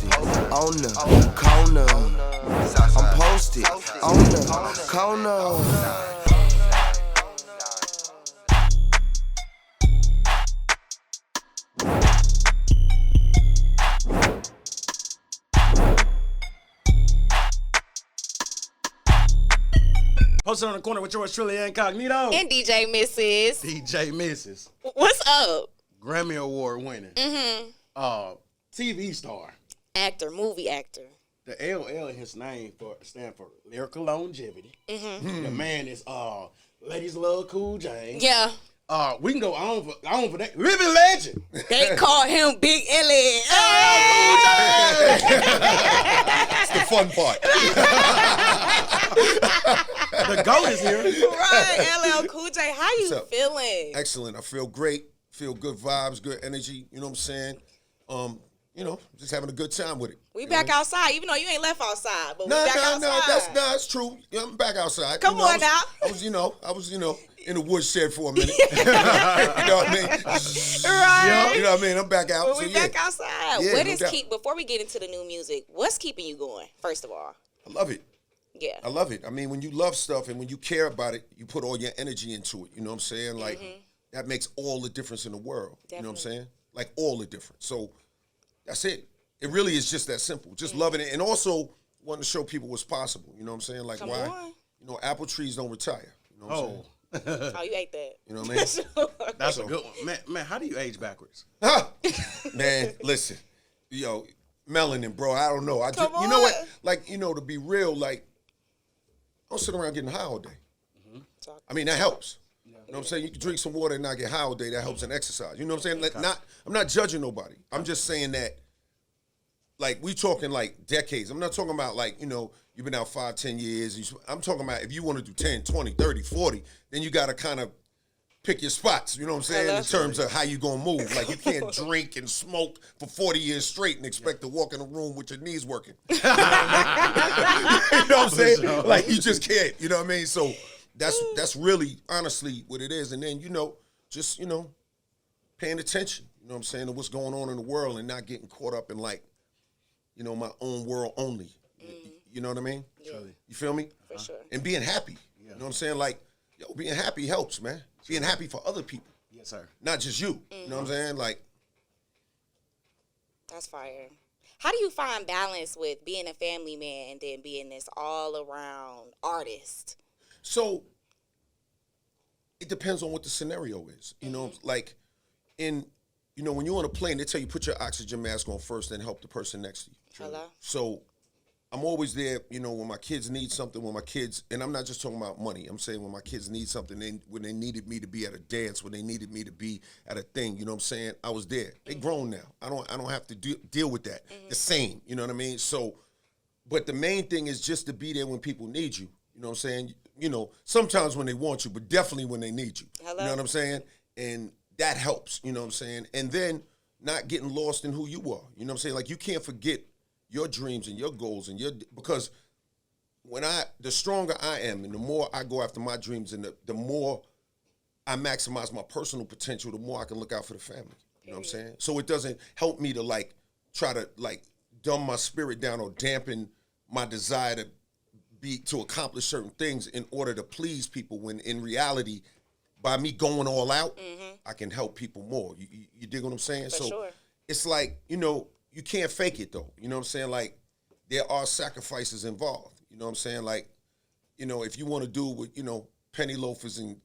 posted on the corner. I'm posted on the corner. Posted on the corner with yours truly, Incognito and DJ Misses. DJ Misses. What's up? Grammy Award winning. TV star. Actor, movie actor. The LL in his name stand for lyrical longevity. The man is ladies love Cool James. Yeah. We can go on for that. Living legend. They call him Big Ellie. It's the fun part. The GOAT is here. Right, LL Cool J. How you feeling? Excellent. I feel great. Feel good vibes, good energy. You know what I'm saying? Just having a good time with it. We back outside, even though you ain't left outside, but we back outside. That's true. Yeah, I'm back outside. Come on now. I was in the woodshed for a minute. You know what I mean? Right. You know what I mean? I'm back out. But we back outside. Yeah, What is before we get into the new music, what's keeping you going, first of all? I love it. Yeah. I love it. I mean, when you love stuff and when you care about it, you put all your energy into it. You know what I'm saying? Like, that makes all the difference in the world. Definitely. You know what I'm saying? Like, all the difference. So, that's it. It really is just that simple. Just loving it. And also wanting to show people what's possible. You know what I'm saying? Like, apple trees don't retire. You know what I'm saying? Oh, you ate that. You know what I mean? That's a good one. Man, how do you age backwards? Man, listen. Melanin, bro, I don't know. You know what? Like, to be real, like, I don't sit around getting high all day. I mean, that helps. You know what I'm saying? You can drink some water and not get high all day. That helps in exercise. You know what I'm saying? Like, I'm not judging nobody. I'm just saying that, like, we talking, like, decades. I'm not talking about, like, you've been out 5, 10 years. I'm talking about if you want to do 10, 20, 30, 40, then you got to kind of pick your spots, you know what I'm saying, in terms of how you going to move. Like, you can't drink and smoke for 40 years straight and expect to walk in a room with your knees working. You know what I'm saying? Like, you just can't, you know what I mean? So that's really, honestly, what it is. And then, just, paying attention, you know what I'm saying, to what's going on in the world and not getting caught up in, like, my own world only. You know what I mean? Yeah. You feel me? For sure. And being happy. You know what I'm saying? Like, being happy helps, man. Being happy for other people. Yes, sir. Not just you. You know what I'm saying? Like, that's fire. How do you find balance with being a family man and then being this all-around artist? So, it depends on what the scenario is. You know, like, when you're on a plane, they tell you put your oxygen mask on first and help the person next to you. Hello? So, I'm always there, when my kids need something, and I'm not just talking about money. I'm saying when my kids need something, when they needed me to be at a dance, when they needed me to be at a thing, you know what I'm saying? I was there. They grown now. I don't have to deal with that. The same, you know what I mean? So, but the main thing is just to be there when people need you. You know what I'm saying? Sometimes when they want you, but definitely when they need you. Hello? You know what I'm saying? And that helps, you know what I'm saying? And then not getting lost in who you are. You know what I'm saying? Like, you can't forget your dreams and your goals because the stronger I am and the more I go after my dreams and the more I maximize my personal potential, the more I can look out for the family. You know what I'm saying? So it doesn't help me to try to dumb my spirit down or dampen my desire to accomplish certain things in order to please people when in reality, by me going all out, I can help people more. You dig what I'm saying? For sure. It's like, you can't fake it, though. You know what I'm saying? Like, there are sacrifices involved. You know what I'm saying? Like, if you want to do with, penny loafers and,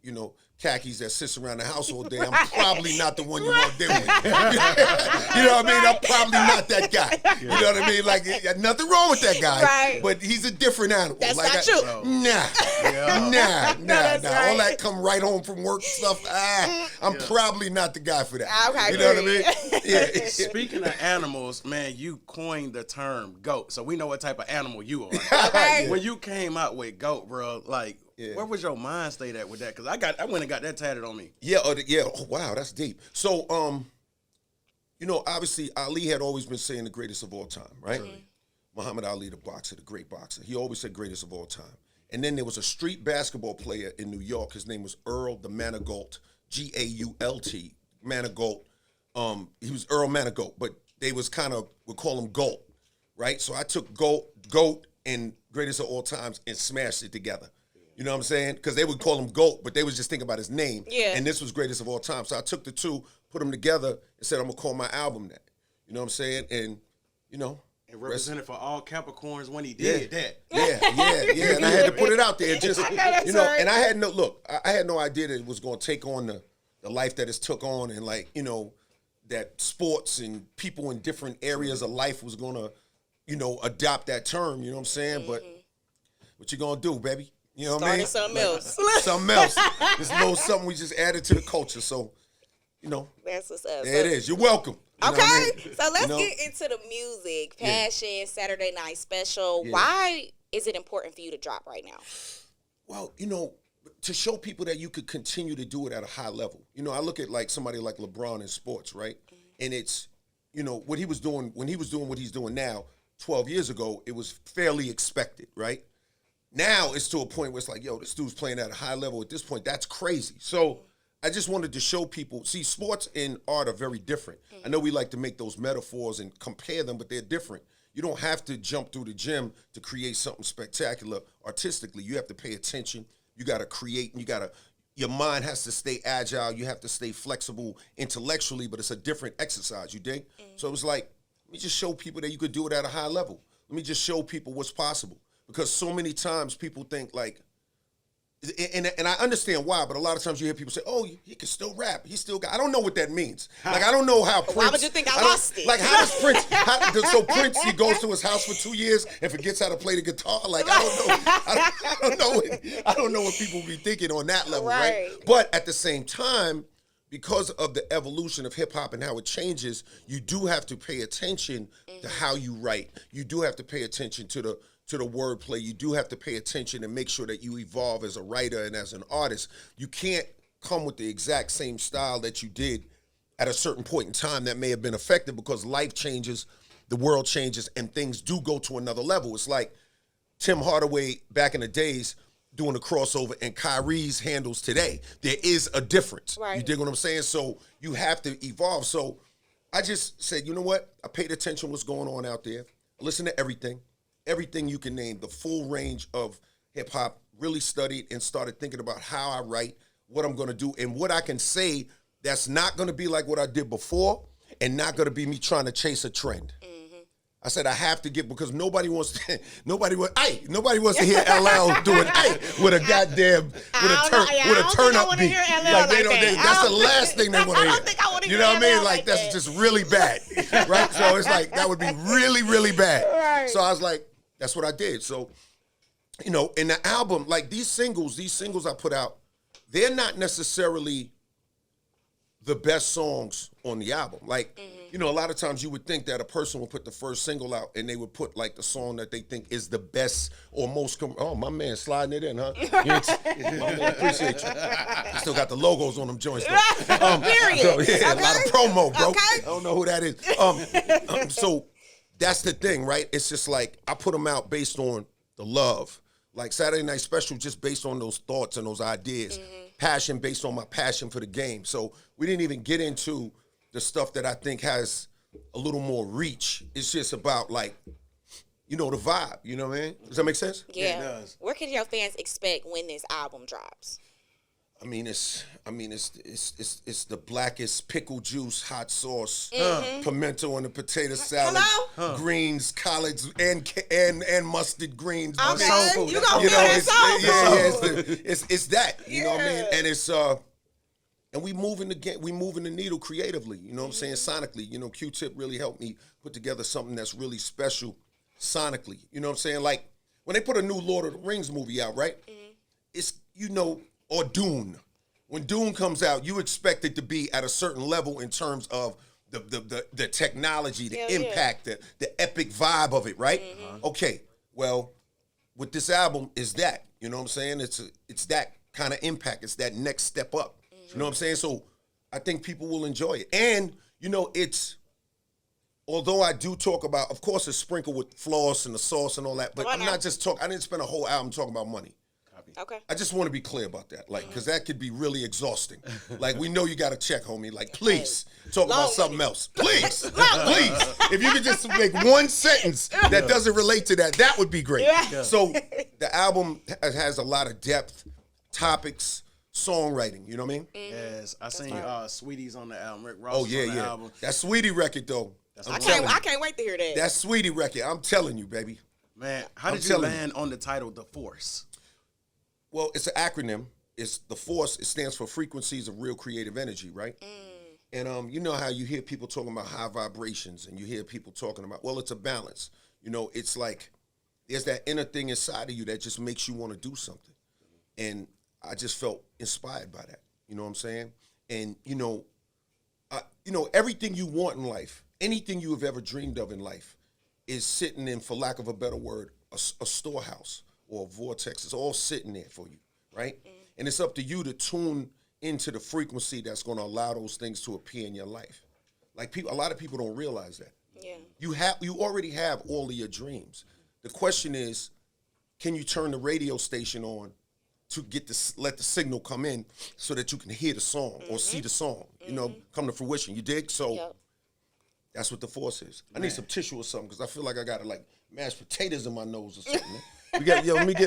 khakis that sits around the house all day, I'm probably not the one you want to deal with. You know what I mean? I'm probably not that guy. You know what I mean? Like, nothing wrong with that guy. Right. But he's a different animal. That's not true. Nah. Right. All that come right home from work stuff, I'm probably not the guy for that. Okay, you know what I mean? Yeah. Speaking of animals, man, you coined the term GOAT, so we know what type of animal you are. Okay. When you came out with GOAT, bro, like, where was your mind state at with that? Because I went and got that tatted on me. Yeah. Oh, wow, that's deep. So, obviously Ali had always been saying the greatest of all time, right? Muhammad Ali, the boxer, the great boxer. He always said greatest of all time. And then there was a street basketball player in New York. His name was Earl the Manigault, G.A.U.L.T. Manigault. He was Earl Manigault, but they was would call him Galt. right? So I took GOAT and Greatest of All Times and smashed it together. You know what I'm saying? Because they would call him GOAT, but they was just thinking about his name. Yeah. And this was Greatest of All Time. So I took the two, put them together, and said, I'm going to call my album that. You know what I'm saying? And, you know. And represented for all Capricorns when he did that. Yeah. And I had to put it out there. Just, you know, right. and I had no idea that it was going to take on the life that it's took on, and like, you know, that sports and people in different areas of life was going to, you know, adopt that term. You know what I'm saying? But what you going to do, baby? You know what I mean? Something else. Something else. It's a little something we just added to the culture. So, you know. That's what's up. There it is. You're welcome. You know Okay. what I mean? So let's You know? get into the music. Passion, Saturday Night Special. Yeah. Why is it important for you to drop right now? Well, you know, to show people that you could continue to do it at a high level. You know, I look at like somebody like LeBron in sports, right? And it's, you know, what he was doing, when he was doing what he's doing now, 12 years ago, it was fairly expected, right? Now it's to a point where it's like, yo, this dude's playing at a high level at this point. That's crazy. So I just wanted to show people, see, sports and art are very different. I know we like to make those metaphors and compare them, but they're different. You don't have to jump through the gym to create something spectacular artistically. You have to pay attention. You got to create, and your mind has to stay agile. You have to stay flexible intellectually, but it's a different exercise, you dig? So it was like, let me just show people that you could do it at a high level. Let me just show people what's possible. Because so many times people think like, and I understand why, but a lot of times you hear people say, oh, he can still rap. He still got, I don't know what that means. Like, I don't know how Prince. Why would you think I lost it? Like, how does Prince, so Prince, he goes to his house for 2 years and forgets how to play the guitar? Like, I don't know what people be thinking on that level, right? But at the same time, because of the evolution of hip hop and how it changes, you do have to pay attention to how you write. You do have to pay attention to the wordplay. You do have to pay attention and make sure that you evolve as a writer and as an artist. You can't come with the exact same style that you did at a certain point in time that may have been affected, because life changes, the world changes, and things do go to another level. It's like Tim Hardaway back in the days doing a crossover and Kyrie's handles today. There is a difference. Right. You dig what I'm saying? So you have to evolve. So I just said, you know what? I paid attention to what's going on out there. I listened to everything you can name, the full range of hip hop, really studied and started thinking about how I write, what I'm going to do, and what I can say that's not going to be like what I did before and not going to be me trying to chase a trend. I said I have to get, because nobody wants to hear LL doing with a goddamn with a turn up beat. That's the last thing they want to hear. You know what I mean? Like, that's just really bad, right? So it's like that would be really, really bad. Right. So I was like, that's what I did. So, you know, in the album, like these singles I put out, they're not necessarily the best songs on the album. Like, you know, a lot of times you would think that a person would put the first single out and they would put like the song that they think is the best or most, oh, my man sliding it in, huh? My man, appreciate you. You still got the logos on them joints, though. Period. So, yeah, Okay. a lot of promo, bro. Okay. I don't know who that is. So that's the thing, right? It's just like, I put them out based on the love. Like Saturday Night Special, just based on those thoughts and those ideas. Passion based on my passion for the game. So we didn't even get into the stuff that I think has a little more reach. It's just about, like, you know, the vibe. You know what I mean? Does that make sense? Yeah. It does. What can your fans expect when this album drops? I mean, it's the blackest pickle juice, hot sauce, pimento on the potato salad, greens, collards, and mustard greens. Okay, soul food. you gonna feel that soul food. It's that. You know what I mean? And it's and we moving the needle creatively. You know what I'm saying? Sonically, you know, Q-Tip really helped me put together something that's really special sonically. You know what I'm saying? Like when they put a new Lord of the Rings movie out, right? It's, you know. Or Dune. When Dune comes out, you expect it to be at a certain level in terms of the technology, the impact, the epic vibe of it, right? Okay, well, with this album is that, you know what I'm saying? It's that kind of impact. It's that next step up. You know what I'm saying? So I think people will enjoy it. And, you know, although I do talk about, of course, it's sprinkled with floss and the sauce and all that, but I'm not just talking, I didn't spend a whole album talking about money. Okay. I just want to be clear about that, like, because that could be really exhausting. Like, we know you got to check, homie. Like, please talk about something else. Please, please. If you could just make one sentence that doesn't relate to that, that would be great. Yeah. So the album has a lot of depth, topics, songwriting. You know what I mean? Yes, I seen Sweetie's on the album. Rick Ross on the album. That Sweetie record though. I can't wait to hear that. That Sweetie record. I'm telling you, baby. Man, how did you land on the title The Force? Well, it's an acronym. It's the Force. It stands for Frequencies of Real Creative Energy, right? And you know how you hear people talking about high vibrations, and you hear people talking about, well, it's a balance. You know, it's like there's that inner thing inside of you that just makes you want to do something. And I just felt inspired by that. You know what I'm saying? And you know, everything you want in life, anything you have ever dreamed of in life, is sitting in, for lack of a better word, a storehouse or a vortex. It's all sitting there for you, right? And it's up to you to tune into the frequency that's going to allow those things to appear in your life. Like a lot of people don't realize that. Yeah. You already have all of your dreams. The question is, can you turn the radio station on to let the signal come in so that you can hear the song or see the song, you know, come to fruition. You dig? So that's what the Force is. I need some tissue or something because I feel like I got like mashed potatoes in my nose or something. We got, let me get,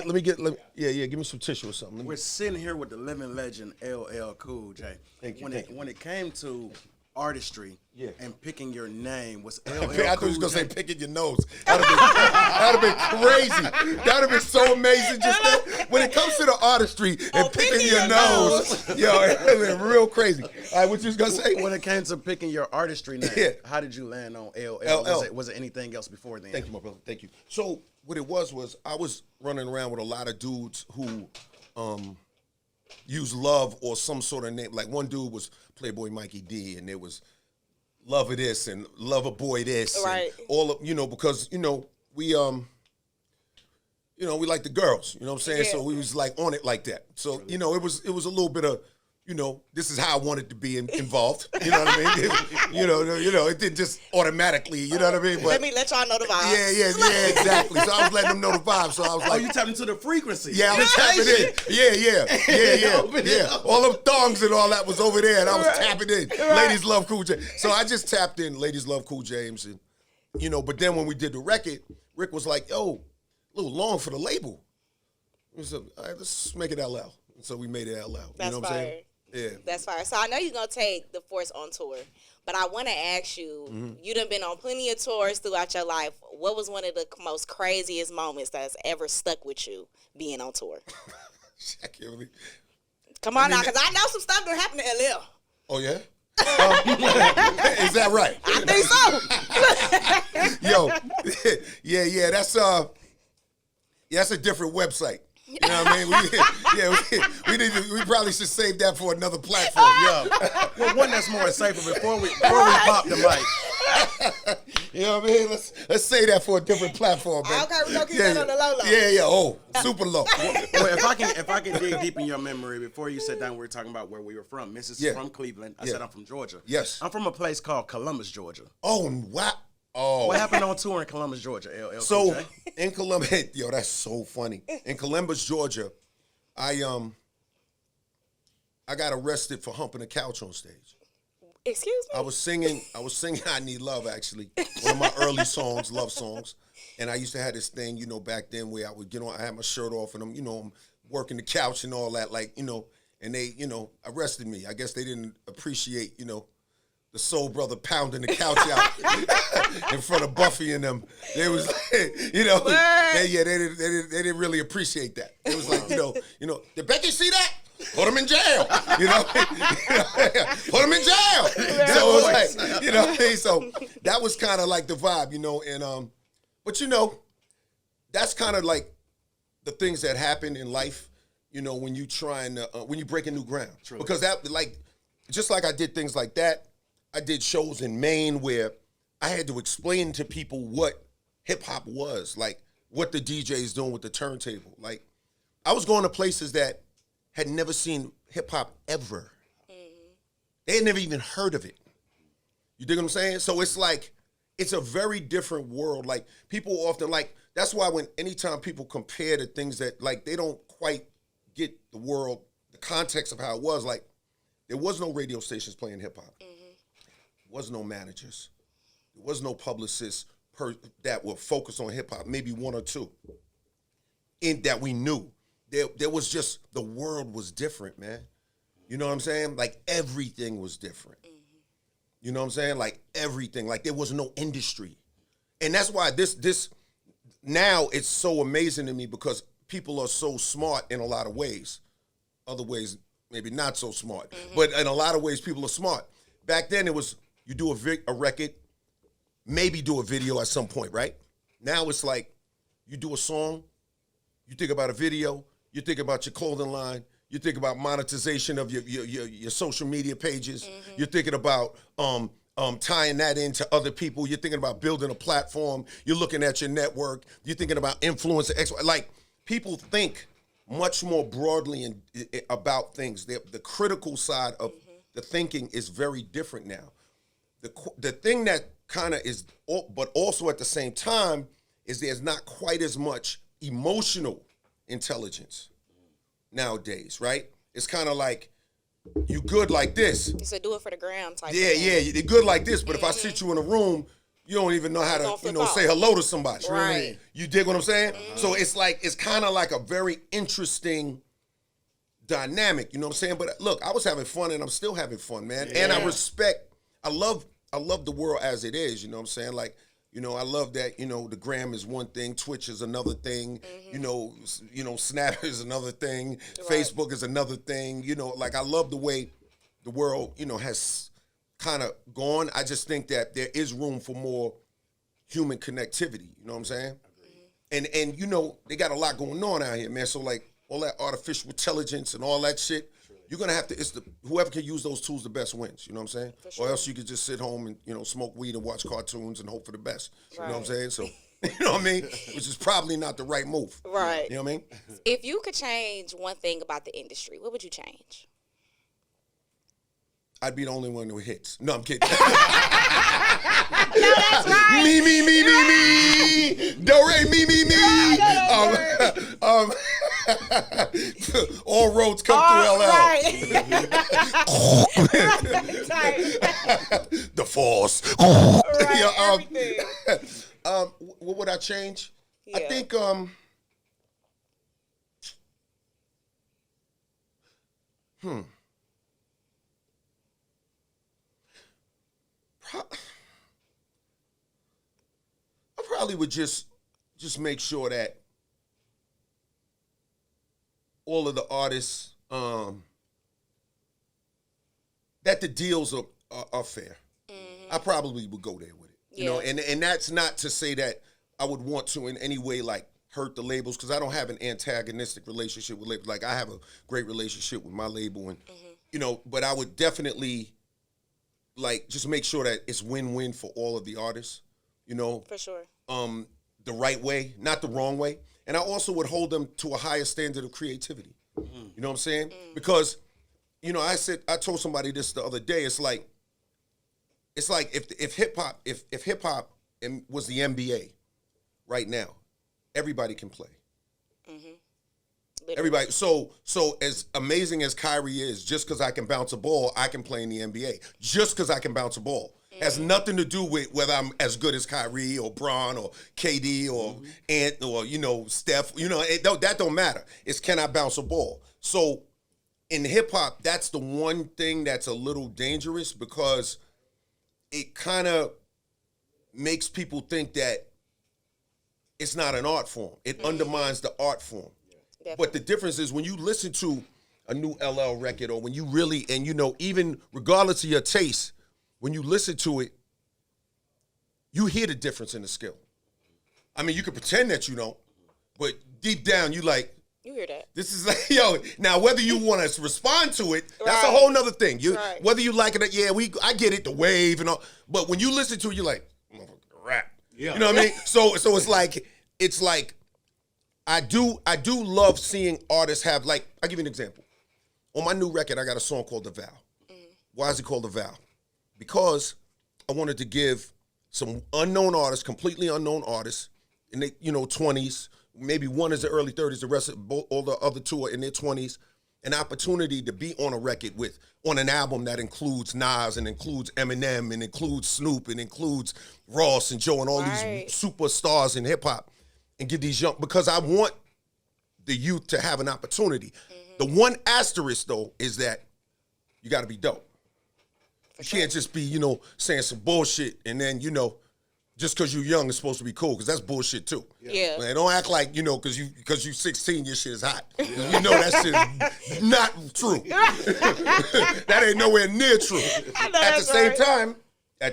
give me some tissue or something. We're sitting here with the living legend, LL Cool J. Thank you. When it came to artistry and picking your name, was LL I thought you was Cool going to say J? picking your nose. That'd have been crazy. That would have been so amazing. Just that, when it comes to the artistry and picking your nose, yo, it would have been real crazy. All right, what you was going to say? When it came to picking your artistry name, how did you land on LL? Was it anything else before then? Thank you, my brother. Thank you. So what it was I was running around with a lot of dudes who use love or some sort of name. Like one dude was Playboy Mikey D, and there was Love of this and Love a Boy this, right? And all of, because we we like the girls, you know what I'm saying? Yeah. So we was like on it like that. So it was a little bit of this is how I wanted to be involved. You know what I mean? It didn't just automatically, you know what I mean? But let y'all know the vibe. Yeah, exactly. So I was letting them know the vibe. So I was like, you tapped into the frequency. Yeah, I was tapping in. Yeah. All them thongs and all that was over there, and I was tapping in. Right. Ladies love Cool J. So I just tapped in. Ladies love Cool James, and But then when we did the record, Rick was like, "Yo, a little long for the label." We said, "All right, let's make it LL." And so we made it LL. That's what I'm saying? Yeah. That's fire. So I know you're going to take the Force on tour, but I want to ask you, you done been on plenty of tours throughout your life. What was one of the most craziest moments that's ever stuck with you being on tour? I can't really... Come on now, because I know some stuff that happened to LL. Oh, yeah? Is that right? I think so. Yo, that's a different website. You know what I mean? We probably should save that for another platform. Yeah. Well, one that's more safer before we pop the mic. You know what I mean? Let's say that for a different platform, man. Okay, we're gonna keep that on the low. Yeah. Oh, super low. Well, if I can dig deep in your memory, before you sat down, we were talking about where we were from. Misses is from Cleveland. I said I'm from Georgia. Yes. I'm from a place called Columbus, Georgia. Oh, wow. Oh. What happened on tour in Columbus, Georgia, LL? So in Columbus, that's so funny. In Columbus, Georgia, I got arrested for humping a couch on stage. Excuse me? I was singing I Need Love, actually. One of my early songs, love songs. And I used to have this thing, back then where I would get on, I had my shirt off and I'm working the couch and all that, and they, arrested me. I guess they didn't appreciate, the soul brother pounding the couch out in front of Buffy and them. They was, they didn't really appreciate that. It was like, did Becky see that? Put him in jail. Put him in jail. So it was like, so that was kind of like the vibe, and but that's kind of like the things that happen in life, when you trying to when you break a new ground. True. Because that just like I did things like that, I did shows in Maine where I had to explain to people what hip hop was, like what the DJ is doing with the turntable. Like I was going to places that had never seen hip hop ever. Mm-hmm. They had never even heard of it. You dig what I'm saying? So it's like, it's a very different world. Like people often that's why anytime people compare to things that they don't quite get the world, the context of how it was, like, there was no radio stations playing hip-hop. There was no managers. There was no publicists that were focused on hip-hop, maybe one or two, that we knew. There was just, the world was different, man. You know what I'm saying? Like, everything was different. You know what I'm saying? Like, everything. Like, there was no industry. And that's why this now it's so amazing to me, because people are so smart in a lot of ways. Other ways, maybe not so smart. But in a lot of ways, people are smart. Back then, it was, you do a record, maybe do a video at some point, right? Now it's like, you do a song, you think about a video, you think about your clothing line, you think about monetization of your social media pages, you're thinking about tying that into other people, you're thinking about building a platform, you're looking at your network, you're thinking about influencer, like, people think much more broadly about things. The critical side of the thinking is very different now. The thing that kind of is, but also at the same time, is there's not quite as much emotional intelligence nowadays, right? It's kind of like, you good like this. It's a do it for the gram type Yeah, of thing. you're good like this, but if I sit you in a room, you don't even know how to, say hello to somebody. Right. You dig what I'm saying? So it's kind of like a very interesting dynamic, you know what I'm saying? But look, I was having fun, and I'm still having fun, man. Yeah. And I love the world as it is, you know what I'm saying? Like, I love that, the gram is one thing, Twitch is another thing, Snap is another thing, right. Facebook is another thing, like, I love the way the world, has kind of gone. I just think that there is room for more human connectivity, you know what I'm saying? And they got a lot going on out here, man, so, like, all that artificial intelligence and all that shit, you're going to have to, whoever can use those tools the best wins, you know what I'm saying? Sure. Or else you could just sit home and, smoke weed and watch cartoons and hope for the best, right. You know what I'm saying? So, you know what I mean? Which is probably not the right move. Right. You know what I mean? If you could change one thing about the industry, what would you change? I'd be the only one who hits. No, I'm kidding. No, that's right. Me. Do re, me. All roads come through LL. Right. The Force. Right, everything. What would I change? Yeah. I think I probably would just make sure that all of the artists, that the deals are fair. I probably would go there with it, you know, and that's not to say that I would want to in any way, like, hurt the labels, because I don't have an antagonistic relationship with labels. Like, I have a great relationship with my label, and but I would definitely, like, just make sure that it's win-win for all of the artists, For sure. The right way, not the wrong way. And I also would hold them to a higher standard of creativity. You know what I'm saying? Because, I told somebody this the other day. It's like if hip hop was the NBA right now, everybody can play. Everybody. So as amazing as Kyrie is, just because I can bounce a ball, I can play in the NBA. Just because I can bounce a ball. Has nothing to do with whether I'm as good as Kyrie or Bron or KD or Ant or, Steph. That don't matter. It's, can I bounce a ball? So in hip-hop, that's the one thing that's a little dangerous, because it kind of makes people think that it's not an art form. It undermines the art form. Yeah. But the difference is, when you listen to a new LL record, or when you really, and even regardless of your taste, when you listen to it, you hear the difference in the skill. I mean, you can pretend that you don't, but deep down, you hear that. This is like, now whether you want to respond to it, that's a whole nother thing. Whether you like it, I get it, the wave and all, but when you listen to it, you're like, rap. Yeah. You know what I mean? So it's like, I do love seeing artists have, like, I'll give you an example. On my new record, I got a song called The Vow. Why is it called The Vow? Because I wanted to give some unknown artists, completely unknown artists, in the 20s, maybe one is the early 30s, the rest of all the other two are in their 20s. An opportunity to be on a record on an album that includes Nas and includes Eminem and includes Snoop and includes Ross and Joe and all these superstars in hip hop, and give these because I want the youth to have an opportunity. The one asterisk though is that you got to be dope. You can't just be, saying some bullshit and then, just because you're young, it's supposed to be cool, because that's bullshit too. Yeah. Man, don't act like, because you 16, your shit is hot. That shit is not true. That ain't nowhere near true. At the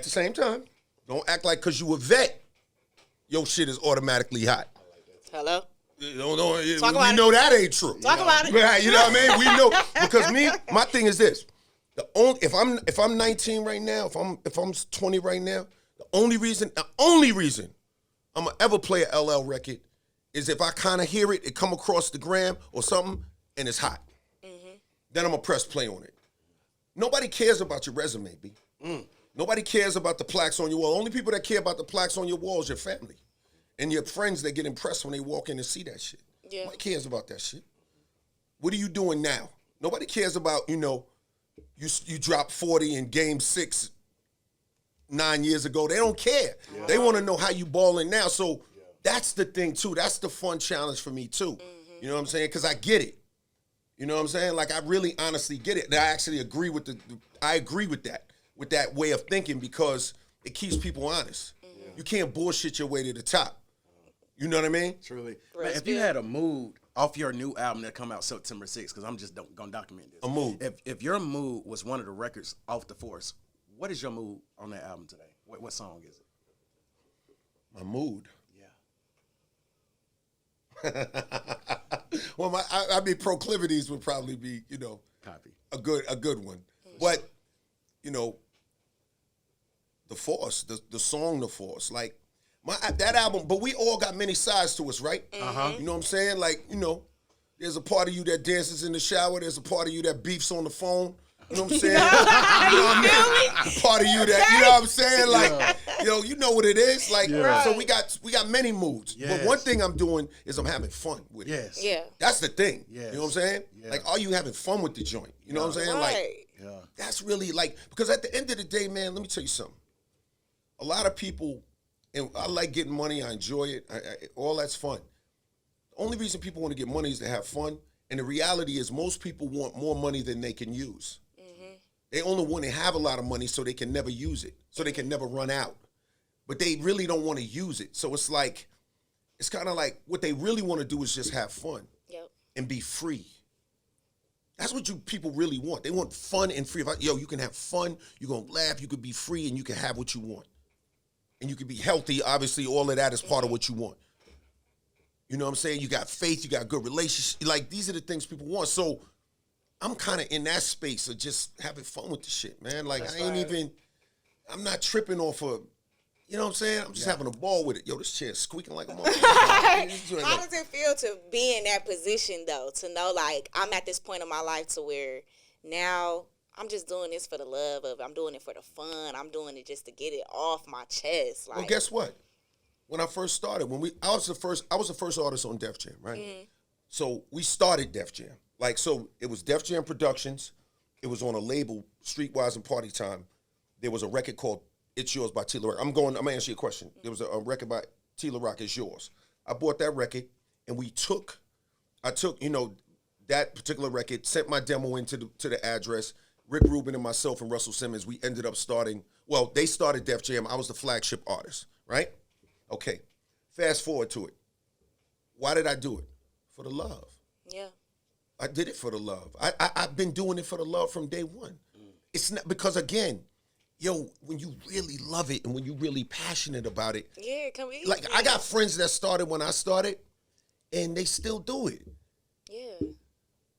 same time, don't act like because you a vet, your shit is automatically hot. Hello? We know that ain't true. Talk about it. You know what I mean? We know, because my thing is this. If I'm 19 right now, if I'm 20 right now, the only reason I'm gonna ever play a LL record is if I kind of hear it come across the gram or something, and it's hot. Then I'm gonna press play on it. Nobody cares about your resume, B. Nobody cares about the plaques on your wall. Only people that care about the plaques on your wall is your family and your friends that get impressed when they walk in and see that shit. Yeah. Nobody cares about that shit. What are you doing now? Nobody cares about, you dropped 40 in game 6 9 years ago. They don't care. Yeah. They want to know how you balling now. So that's the thing too. That's the fun challenge for me too. You know what I'm saying? Because I get it. You know what I'm saying? Like, I really honestly get it. And I actually agree with that way of thinking, because it keeps people honest. You can't bullshit your way to the top. You know what I mean? Truly. Man, if you had a mood off your new album that come out September 6th, because I'm just going to document this. A mood. If your mood was one of the records off the Force, what is your mood on that album today? What song is it? My mood. Yeah. Well, I mean, Proclivities would probably be, Copy. a good one. But, the Force, the song The Force, like, that album, but we all got many sides to us, right? You know what I'm saying? Like, there's a part of you that dances in the shower. There's a part of you that beefs on the phone. You know what I'm saying? You know what I mean? Part of you that, you know what I'm saying? Like, you know what it is. Like, so we got many moods. But one thing I'm doing is I'm having fun with it. Yes. Yeah. That's the thing. Yes. You know what I'm saying? Yeah. Like, are you having fun with the joint? You know what I'm saying? Right. Like, that's really like, because at the end of the day, man, let me tell you something. A lot of people, and I like getting money. I enjoy it. All that's fun. The only reason people want to get money is to have fun. And the reality is most people want more money than they can use. They only want to have a lot of money so they can never use it, so they can never run out. But they really don't want to use it. So it's kind of like what they really want to do is just have fun and be free. That's what people really want. They want fun and free. You can have fun, you're going to laugh, you could be free, and you can have what you want. And you can be healthy. Obviously, all of that is part of what you want. You know what I'm saying? You got faith, you got good relationships. Like, these are the things people want. So I'm kind of in that space of just having fun with the shit, man. Like, I'm not tripping off of, you know what I'm saying? I'm just having a ball with it. Yo, this chair's squeaking like a motherfucker. How does it feel to be in that position, though? To know, like, I'm at this point in my life to where now I'm just doing this for the love of it. I'm doing it for the fun. I'm doing it just to get it off my chest. Like, well, guess what? When I first started, I was the first artist on Def Jam, right? So we started Def Jam. Like, so it was Def Jam Productions. It was on a label, Streetwise and Party Time. There was a record called It's Yours by T. La Rock. I'm gonna answer your question. There was a record by T. La Rock, It's Yours. I bought that record, and I took, that particular record, sent my demo into the address. Rick Rubin and myself and Russell Simmons, we ended up they started Def Jam. I was the flagship artist, right? Okay. Fast forward to it. Why did I do it? For the love. Yeah. I did it for the love. I've been doing it for the love from day one. It's not because, again, when you really love it and when you really passionate about it. Yeah, it can be. Like, I got friends that started when I started, and they still do it. Yeah.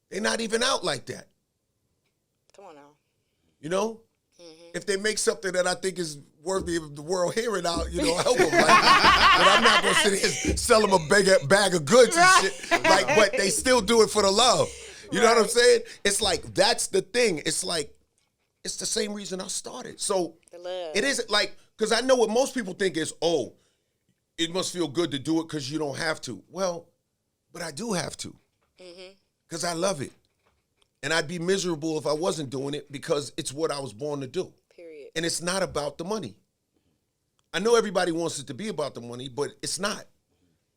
They're not even out like that. Come on now. You know? If they make something that I think is worthy of the world hearing, I'll help them. Like, but I'm not going to sit here and sell them a bag of goods and shit. Like, but they still do it for the love. You know what I'm saying? It's like, that's the thing. It's like, it's the same reason I started. So the love. It isn't like, because I know what most people think is, it must feel good to do it because you don't have to. Well, but I do have to because I love it. And I'd be miserable if I wasn't doing it because it's what I was born to do. Period. And it's not about the money. I know everybody wants it to be about the money, but it's not.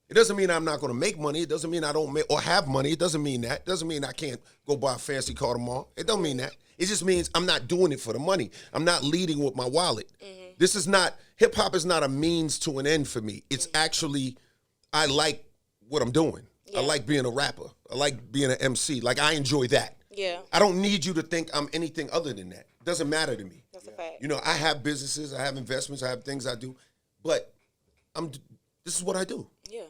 It doesn't mean I'm not going to make money. It doesn't mean I don't make or have money. It doesn't mean that. It doesn't mean I can't go buy a fancy car tomorrow. It don't mean that. It just means I'm not doing it for the money. I'm not leading with my wallet. This is not, hip hop is not a means to an end for me. It's actually, I like what I'm doing. Yeah. I like being a rapper. I like being an MC. Like, I enjoy that. Yeah. I don't need you to think I'm anything other than that. It doesn't matter to me. That's a fact. You know, I have businesses, I have investments, I have things I do, but this is what I do. Yeah.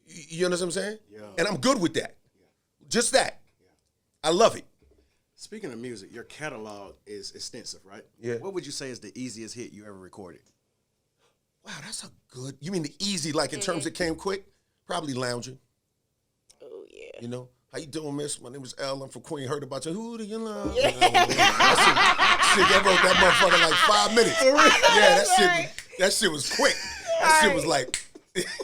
You understand what I'm saying? Yeah. And I'm good with that. Just that. I love it. Speaking of music, your catalog is extensive, right? Yeah. What would you say is the easiest hit you ever recorded? Wow, that's a good, you mean the easy, like in terms it came quick? Probably Lounging. Oh, yeah. You know? How you doing, miss? My name is L. I'm from Queen. Heard about you. Who do you love? Yeah. Shit, I wrote that motherfucker like 5 minutes. Yeah, that shit was quick. That shit was like,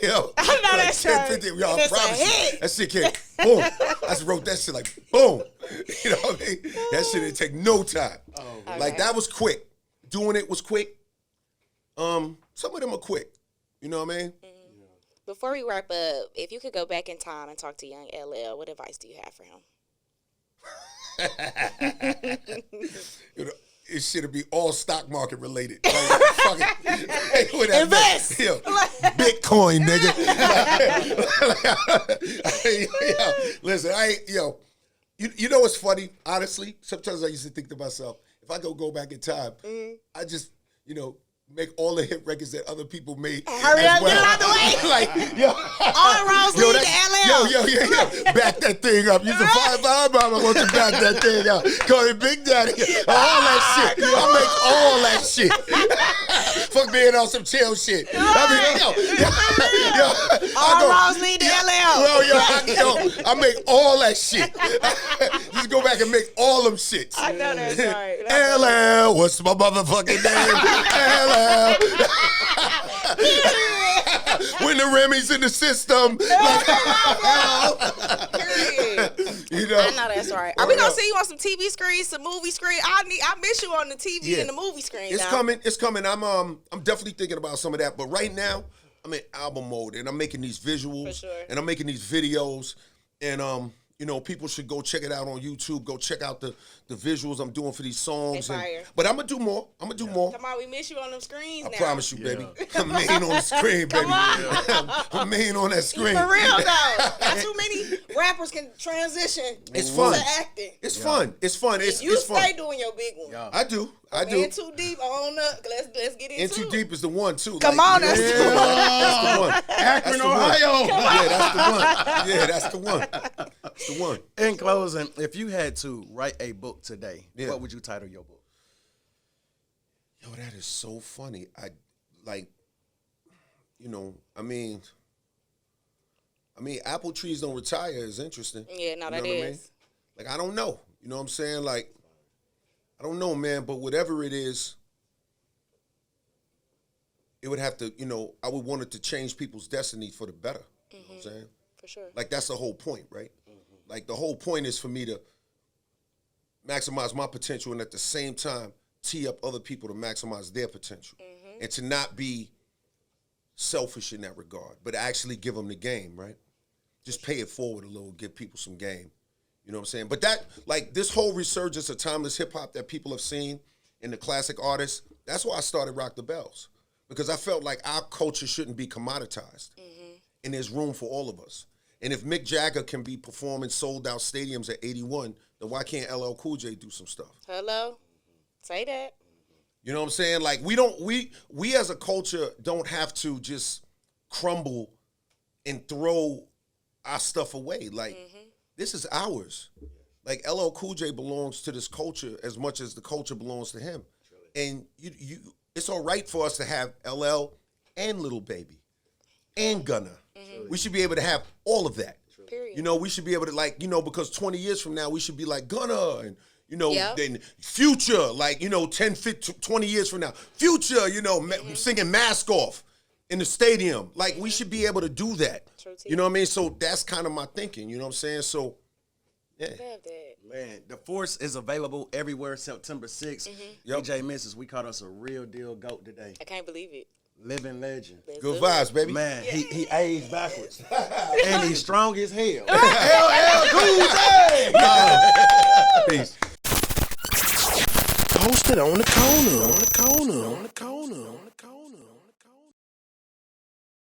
yo, I know like that's 10, right. 50. Y'all That's a promise you. hit. That shit came, boom. I just wrote that shit like, boom. You know what I mean? That shit didn't take no time. Like, that was quick. Doing it was quick. Some of them are quick. You know what I mean? Before we wrap up, if you could go back in time and talk to young LL, what advice do you have for him? You know, it should be all stock market related. Like, fucking, Invest! Yo, Bitcoin, nigga. Listen, you know what's funny? Honestly, sometimes I used to think to myself, if I go back in time, I just, make all the hit records that other people made. Hurry as up, get it out the way. Like, yo. All roads lead to LL. Yo. Back that thing up. You some 5 mama want to back that thing up. Call it Big Daddy. All that shit. I make all that shit. Fuck being on some chill shit. I mean, All roads lead to LL. I make all that shit. Just go back and make all them shits. I know that's right. LL, what's my motherfucking name? LL. When the Remy's in the system. I know that's right. Are we gonna see you on some TV screens, some movie screen? I miss you on the TV and the movie screen. It's coming. It's coming. I'm definitely thinking about some of that. But right now, I'm in album mode and I'm making these visuals. For sure. And I'm making these videos. And people should go check it out on YouTube. Go check out the visuals I'm doing for these songs. But I'm gonna do more. Come on, we miss you on them screens. I promise you, baby. I'm main on the screen, baby. I'm main on that screen. For real though, not too many rappers can transition. It's fun. To acting. It's fun. It's fun. You fun. stay doing your big one. Yeah. I do. In Too Deep, on up. Let's get into it. In Too Deep is the one too. Come on, that's the one. That's the one. Akron, Ohio. Yeah, that's the one. That's the one. In closing, if you had to write a book today, what would you title your book? Yo, that is so funny. Apple trees don't retire is interesting. Yeah, no, that is. is. I mean? Like, I don't know. You know what I'm saying? Like, I don't know, man, but whatever it is, it would have to, I would want it to change people's destiny for the better. You know what I'm saying? For sure. Like, that's the whole point, right? Like, the whole point is for me to maximize my potential and at the same time tee up other people to maximize their potential. And to not be selfish in that regard, but actually give them the game, right? Just pay it forward a little, give people some game. You know what I'm saying? But that, like, this whole resurgence of timeless hip-hop that people have seen in the classic artists, that's why I started Rock the Bells. Because I felt like our culture shouldn't be commoditized. And there's room for all of us. And if Mick Jagger can be performing sold-out stadiums at 81, then why can't LL Cool J do some stuff? Hello? Say that. You know what I'm saying? Like, we as a culture don't have to just crumble and throw our stuff away. Like, this is ours. Like, LL Cool J belongs to this culture as much as the culture belongs to him. And it's all right for us to have LL and Lil Baby and Gunna. We should be able to have all of that. Period. We should be able to, because 20 years from now, we should be like Gunna and, then Future, 10, 15, 20 years from now. Future, singing Mask Off in the stadium. Like, we should be able to do that. True You know what I mean? So that's kind of my thinking. You know what I'm saying? So, yeah. Man, the Force is available everywhere September 6th. DJ Misses, we caught us a real deal GOAT today. I can't believe it. Living legend. Good vibes, baby. Man, he aged backwards. And he's strong as hell. LL Cool J! Peace. Posted on the corner.